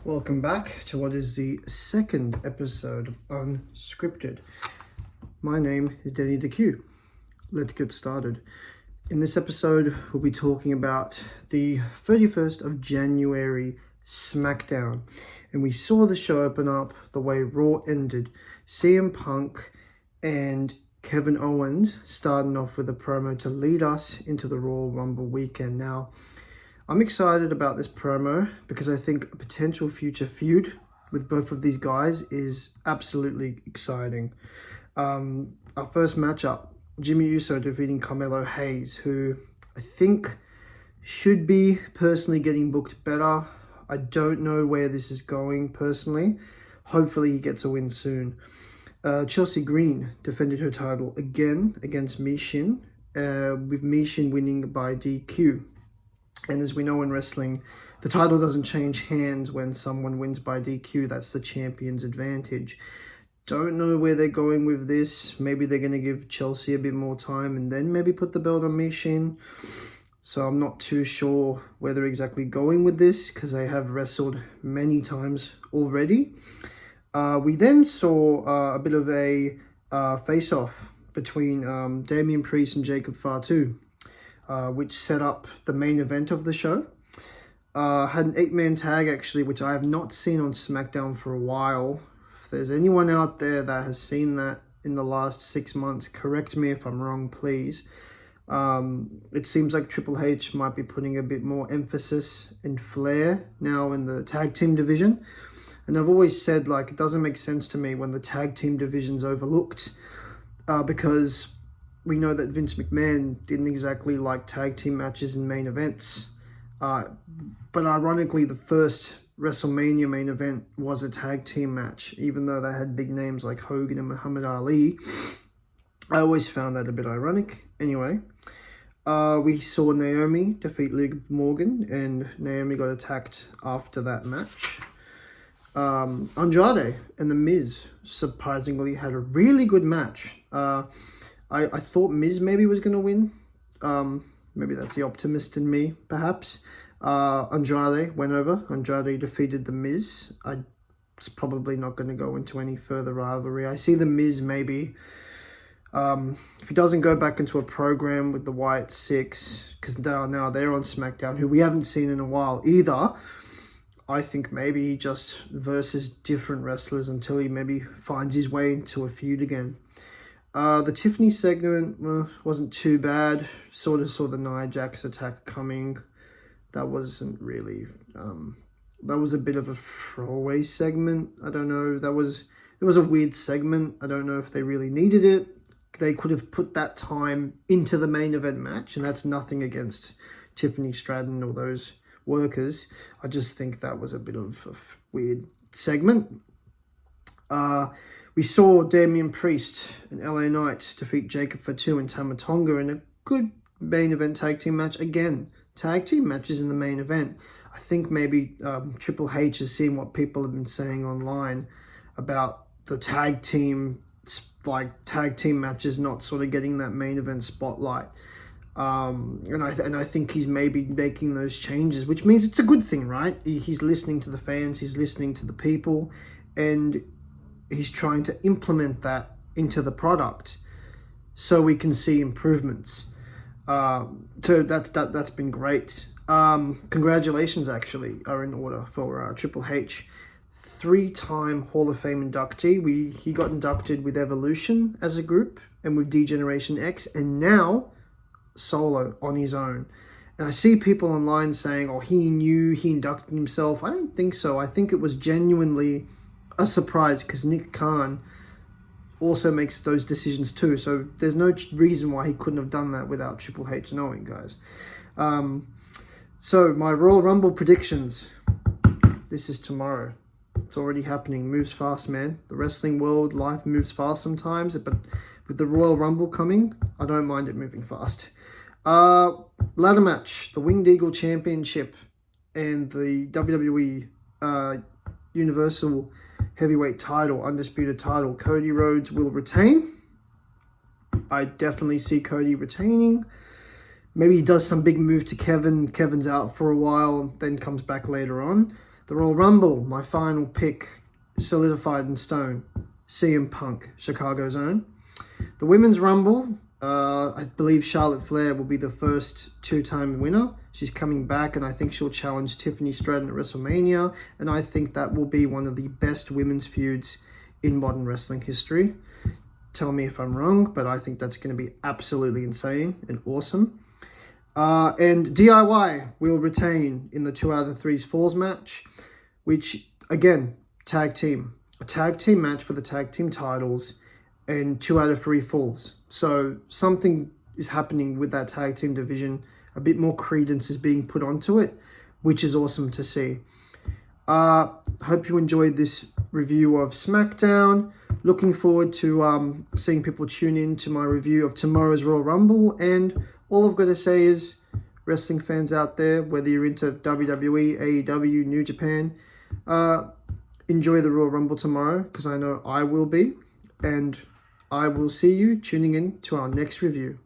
Welcome back to what is the second episode of Unscripted. My name is Denny DeQ. Let's get started. In this episode, we'll be talking about the 31st of January Smackdown. And we saw the show open up the way Raw ended. CM Punk and Kevin Owens starting off with a promo to lead us into the Royal Rumble weekend. Now, I'm excited about this promo because I think a potential future feud with both of these guys is absolutely exciting. Our first matchup, Jimmy Uso defeating Carmelo Hayes, who I think should be personally getting booked better. I don't know where this is going personally. Hopefully he gets a win soon. Chelsea Green defended her title again against Mishin, with Mishin winning by DQ. And as we know in wrestling, the title doesn't change hands when someone wins by DQ. That's the champion's advantage. Don't know where they're going with this. Maybe they're going to give Chelsea a bit more time and then maybe put the belt on Mishin. So I'm not too sure where they're exactly going with this because they have wrestled many times already. We then saw a bit of a face-off between Damian Priest and Jacob Fatu. Which set up the main event of the show. Had an 8-man tag actually, which I have not seen on Smackdown for a while. If there's anyone out there that has seen that in the last 6 months, correct me if I'm wrong, please. It seems like Triple H might be putting a bit more emphasis and flair now in the tag team division. And I've always said, like, it doesn't make sense to me when the tag team division's overlooked because we know that Vince McMahon didn't exactly like tag team matches in main events. But ironically, the first WrestleMania main event was a tag team match, even though they had big names like Hogan and Muhammad Ali. I always found that a bit ironic. Anyway, we saw Naomi defeat Liv Morgan, and Naomi got attacked after that match. Andrade and The Miz surprisingly had a really good match. I thought Miz maybe was going to win. Maybe that's the optimist in me, perhaps. Andrade went over. Andrade defeated The Miz. It's probably not going to go into any further rivalry. I see The Miz maybe, if he doesn't go back into a program with the Wyatt Six, because now they're on SmackDown, who we haven't seen in a while either. I think maybe he just versus different wrestlers until he maybe finds his way into a feud again. The Tiffany segment wasn't too bad. Sort of saw the Nia Jax attack coming. That wasn't really... that was a bit of a throwaway segment. I don't know. It was a weird segment. I don't know if they really needed it. They could have put that time into the main event match, and that's nothing against Tiffany Stratton or those workers. I just think that was a bit of a weird segment. We saw Damian Priest and LA Knight defeat Jacob Fatu and Tama Tonga in a good main event tag team match. Again, tag team matches in the main event. I think maybe Triple H has seen what people have been saying online about the tag team matches not sort of getting that main event spotlight. And I think he's maybe making those changes, which means it's a good thing, right? He's listening to the fans, he's listening to the people, and he's trying to implement that into the product so we can see improvements. So that's been great. Congratulations actually are in order for Triple H. 3-time Hall of Fame inductee. He got inducted with Evolution as a group and with D-Generation X, and now solo on his own. And I see people online saying, oh, he inducted himself. I don't think so. I think it was genuinely a surprise because Nick Khan also makes those decisions too. So there's no reason why he couldn't have done that without Triple H knowing, guys. So my Royal Rumble predictions. This is tomorrow. It's already happening. Moves fast, man. The wrestling world, life moves fast sometimes. But with the Royal Rumble coming, I don't mind it moving fast. Ladder match. The Winged Eagle Championship and the WWE Universal Heavyweight title, undisputed title. Cody Rhodes will retain. I definitely see Cody retaining. Maybe he does some big move to Kevin. Kevin's out for a while, then comes back later on. The Royal Rumble, my final pick, solidified in stone. CM Punk, Chicago's own. The Women's Rumble, I believe Charlotte Flair will be the first two-time winner. She's coming back, and I think she'll challenge Tiffany Stratton at WrestleMania, and I think that will be one of the best women's feuds in modern wrestling history. Tell me if I'm wrong, but I think that's going to be absolutely insane and awesome. And DIY will retain in the 2 out of 3 falls match, which, again, tag team. A tag team match for the tag team titles and 2 out of 3 falls. So something is happening with that tag team division. A bit more credence is being put onto it, which is awesome to see. Hope you enjoyed this review of Smackdown. Looking forward to seeing people tune in to my review of tomorrow's Royal Rumble. And all I've got to say is, wrestling fans out there, whether you're into WWE, AEW, New Japan, enjoy the Royal Rumble tomorrow, because I know I will be. And I will see you tuning in to our next review.